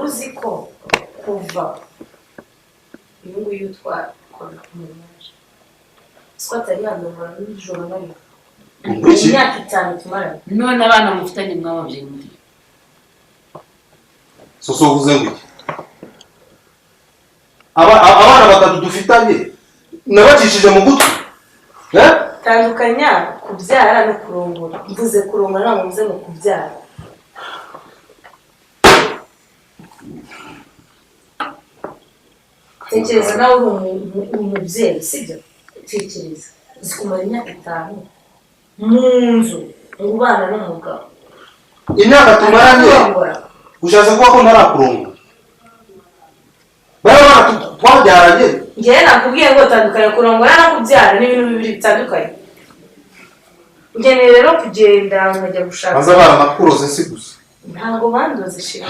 uzi ko kuva uyu nguyu twakora kumenya siko atari hano nijoro nari imyaka 5 tumaranye none abana mufitanye mwababyeyi muri soso uvuze ngo abana batatu dufitanye nabacishije mu gutwi tandukanya kubyara no kurongora mvuze kurongora ntabwo mvuze no kubyara tekereza nawe uri umubyeyi sibyo tekereza zikumara imyaka 5 mu nzu ubana n'umugabo imyaka tumaranye ushaze kuba ko ntarakurongora baba twabyaranye ngewe nakubwiye ngo tandukanya kurongora no kubyara n'ibintu bibiri bitandukanye ngeneye rero kugenda nkajya gushaka maze abana nakuroze si gusa ntabwo bandoze shira